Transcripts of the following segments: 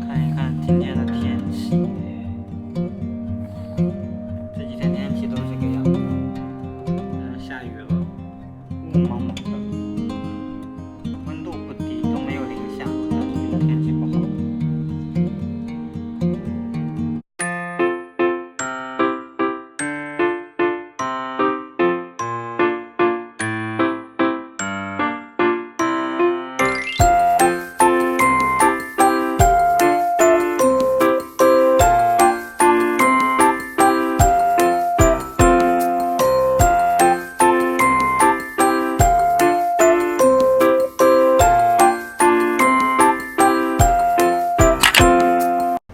看一看今天的天气，这几天天气都是这个样子，下雨了，雾蒙蒙的，温度不低，都没有零下，但是就是天气不好。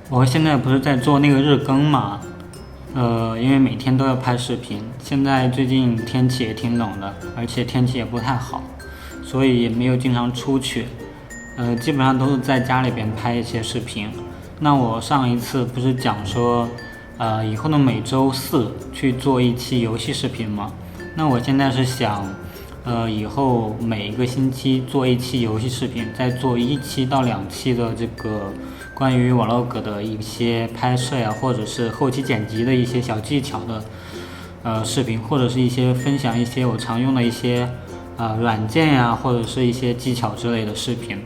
我现在不是在做那个日更嘛，因为每天都要拍视频。现在最近天气也挺冷的，而且天气也不太好，所以也没有经常出去，基本上都是在家里边拍一些视频。那我上一次不是讲说，以后的每周四去做一期游戏视频吗？那我现在是想，以后每一个星期做一期游戏视频，再做1期到2期的这个关于 vlog 的一些拍摄呀，或者是后期剪辑的一些小技巧的视频，或者是一些分享一些我常用的一些软件呀，或者是一些技巧之类的视频。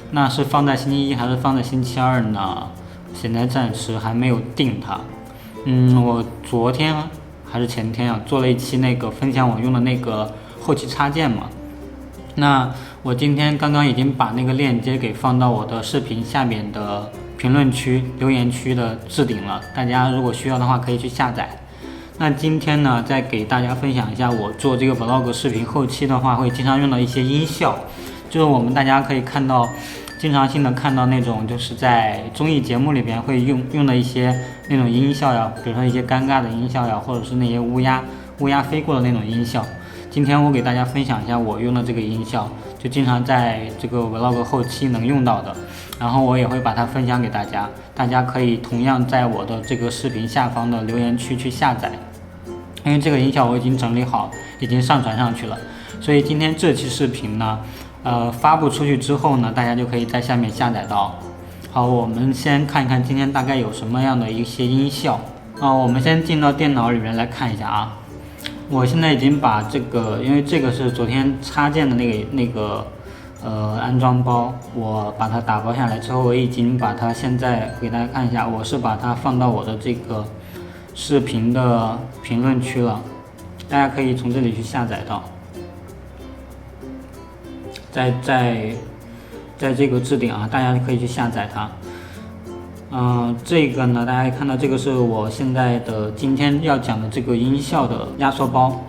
那是放在星期一还是放在星期二呢？现在暂时还没有定它。我昨天还是前天啊，做了一期那个分享我用的那个后期插件嘛。那我今天刚刚已经把那个链接给放到我的视频下面的评论区、留言区的置顶了，大家如果需要的话可以去下载。那今天呢，再给大家分享一下我做这个 vlog 视频后期的话会经常用的一些音效，就是我们大家可以看到，经常性的看到那种就是在综艺节目里边会用的一些那种音效呀，比如说一些尴尬的音效呀，或者是那些乌鸦飞过的那种音效。今天我给大家分享一下我用的这个音效，就经常在这个 vlog 后期能用到的，然后我也会把它分享给大家，大家可以同样在我的这个视频下方的留言区去下载，因为这个音效我已经整理好，已经上传上去了，所以今天这期视频呢，发布出去之后呢，大家就可以在下面下载到。好，我们先看一看今天大概有什么样的一些音效我们先进到电脑里面来看一下啊。我现在已经把这个，因为这个是昨天插件的那个安装包，我把它打包下来之后，我已经把它现在给大家看一下，我是把它放到我的这个视频的评论区了，大家可以从这里去下载到，在这个置顶啊，大家可以去下载它。这个呢，大家看到这个是我现在的今天要讲的这个音效的压缩包，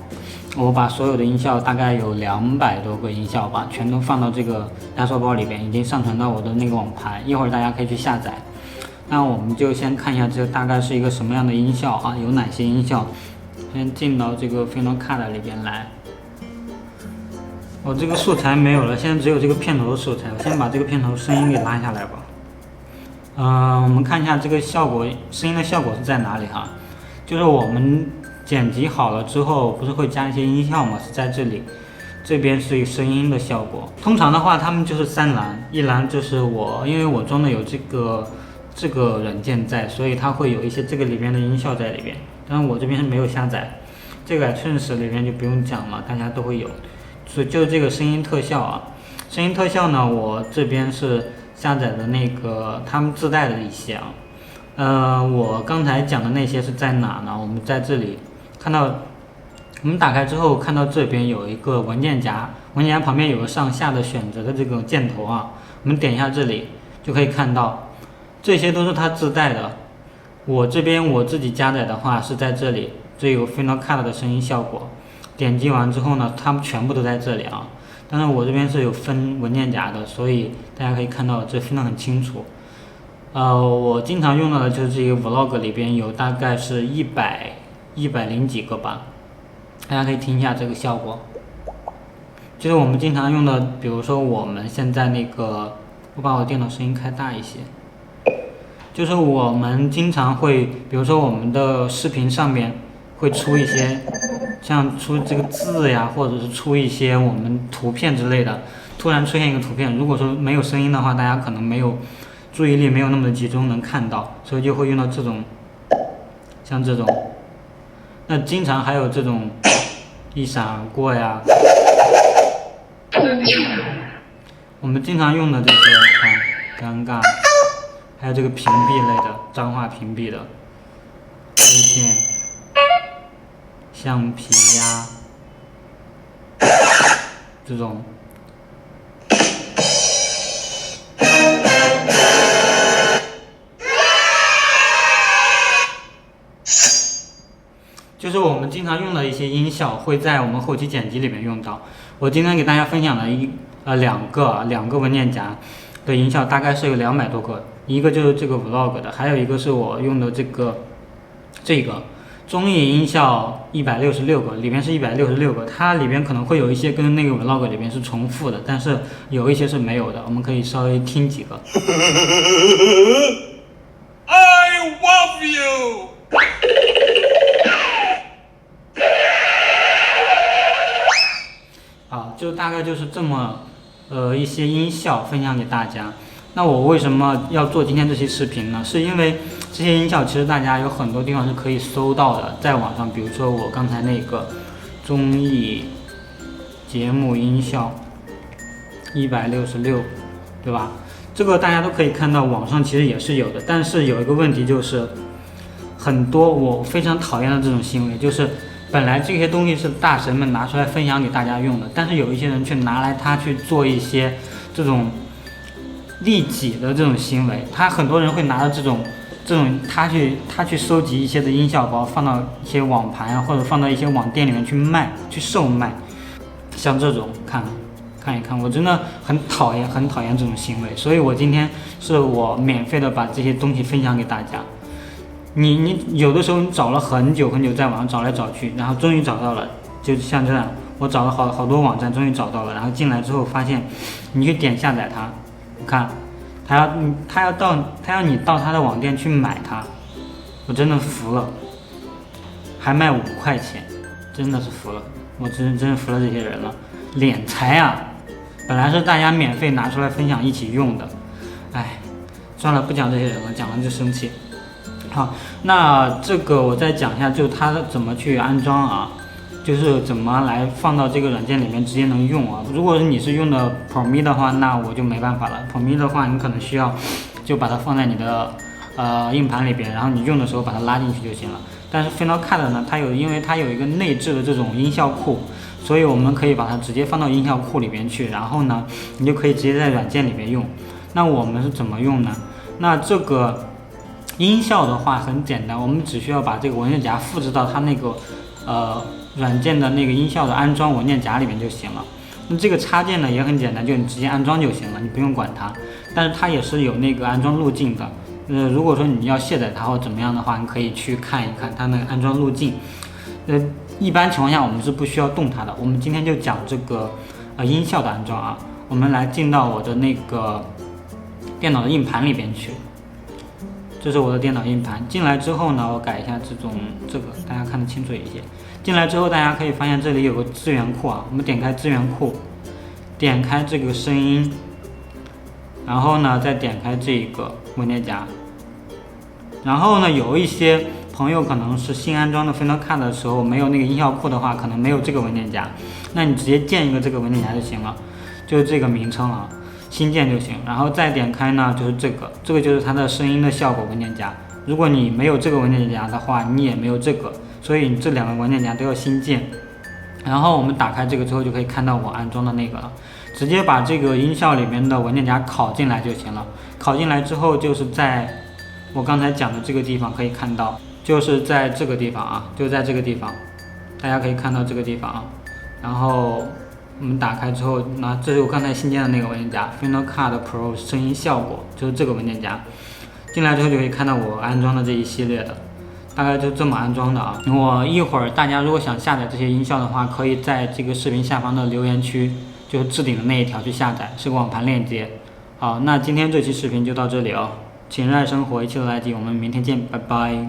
我把所有的音效大概有200多个音效吧，全都放到这个压缩包里边，已经上传到我的那个网盘，一会儿大家可以去下载。那我们就先看一下这大概是一个什么样的音效啊，有哪些音效。先进到这个 Final Cut 里边来。我这个素材没有了，现在只有这个片头的素材，我先把这个片头声音给拉下来吧。我们看一下这个效果，声音的效果是在哪里哈？就是我们剪辑好了之后，不是会加一些音效吗？是在这里，这边是声音的效果。通常的话，他们就是3栏，一栏就是因为我装的有这个软件在，所以它会有一些这个里边的音效在里边。但是我这边是没有下载，这个iTunes里边就不用讲了，大家都会有。所以就这个声音特效啊，声音特效呢，我这边是下载的那个他们自带的一些我刚才讲的那些是在哪呢？我们在这里看到，我们打开之后看到这边有一个文件夹，文件夹旁边有个上下的选择的这个箭头啊，我们点一下这里就可以看到，这些都是它自带的。我这边我自己加载的话是在这里，这有 Final Cut 的声音效果，点击完之后呢，它们全部都在这里啊。但是我这边是有分文件夹的，所以大家可以看到这分得很清楚。我经常用到的就是这个 vlog 里边有大概是100几个吧，大家可以听一下这个效果。就是我们经常用的，比如说我们现在那个，我把我电脑声音开大一些，就是我们经常会，比如说我们的视频上面会出一些，像出这个字呀，或者是出一些我们图片之类的，突然出现一个图片，如果说没有声音的话，大家可能没有注意力没有那么的集中能看到，所以就会用到这种，像这种，那经常还有这种一闪而过呀，我们经常用的这些，看，尴尬，还有这个屏蔽类的，脏话屏蔽的，推荐，橡皮呀，这种。就是我们经常用的一些音效，会在我们后期剪辑里面用到。我今天给大家分享的两个文件夹的音效，大概是有200多个，一个就是这个 vlog 的，还有一个是我用的这个综艺音效166个，里面是166个，它里边可能会有一些跟那个 vlog 里面是重复的，但是有一些是没有的，我们可以稍微听几个。I love you。就大概就是这么一些音效分享给大家。那我为什么要做今天这期视频呢？是因为这些音效其实大家有很多地方是可以搜到的，在网上，比如说我刚才那个综艺节目音效166，对吧？这个大家都可以看到，网上其实也是有的。但是有一个问题就是，很多我非常讨厌的这种行为，就是本来这些东西是大神们拿出来分享给大家用的，但是有一些人却拿来它去做一些这种利己的这种行为。他很多人会拿着这种他去收集一些的音效包，放到一些网盘啊，或者放到一些网店里面去卖，去售卖。像这种看一看，我真的很讨厌这种行为。所以我今天是我免费的把这些东西分享给大家。你有的时候你找了很久，在网上找来找去，然后终于找到了，就像这样，我找了好多网站，终于找到了，然后进来之后发现，你去点下载它，看，他要你到他的网店去买它，我真的服了，还卖5块钱，真的是服了，我真服了这些人了，敛财啊！本来是大家免费拿出来分享一起用的，哎，算了，不讲这些人了，讲了就生气。好，那这个我再讲一下，就是它怎么去安装啊，就是怎么来放到这个软件里面直接能用啊。如果是你是用的 Pro-Me 的话，那我就没办法了。Pro-Me 的话，你可能需要就把它放在你的硬盘里边，然后你用的时候把它拉进去就行了。但是 Final Cut 呢，因为它有一个内置的这种音效库，所以我们可以把它直接放到音效库里边去，然后呢，你就可以直接在软件里边用。那我们是怎么用呢？那这个音效的话很简单，我们只需要把这个文件夹复制到它那个软件的那个音效的安装文件夹里面就行了。那这个插件呢也很简单，就你直接安装就行了，你不用管它。但是它也是有那个安装路径的。如果说你要卸载它或怎么样的话，你可以去看一看它那个安装路径。一般情况下我们是不需要动它的。我们今天就讲这个音效的安装啊。我们来进到我的那个电脑的硬盘里边去。这是我的电脑硬盘，进来之后呢，我改一下这个大家看得清楚一些。进来之后，大家可以发现这里有个资源库啊，我们点开资源库，点开这个声音，然后呢再点开这个文件夹。然后呢，有一些朋友可能是新安装的 Final Cut 的时候没有那个音效库的话，可能没有这个文件夹，那你直接建一个这个文件夹就行了，就是这个名称啊。新建就行，然后再点开呢，就是这个就是它的声音的效果文件夹。如果你没有这个文件夹的话，你也没有这个，所以你这2个文件夹都要新建。然后我们打开这个之后，就可以看到我安装的那个了，直接把这个音效里面的文件夹拷进来就行了。拷进来之后，就是在我刚才讲的这个地方可以看到，就是在这个地方啊，就在这个地方，大家可以看到这个地方啊，然后我们打开之后，这是我刚才新建的那个文件夹 Final Cut Pro 声音效果，就是这个文件夹。进来之后就可以看到我安装的这一系列的，大概就这么安装的啊。我一会儿大家如果想下载这些音效的话，可以在这个视频下方的留言区，就是置顶的那一条去下载，是个网盘链接。好，那今天这期视频就到这里哦，请热爱生活，一起来记，我们明天见，拜拜。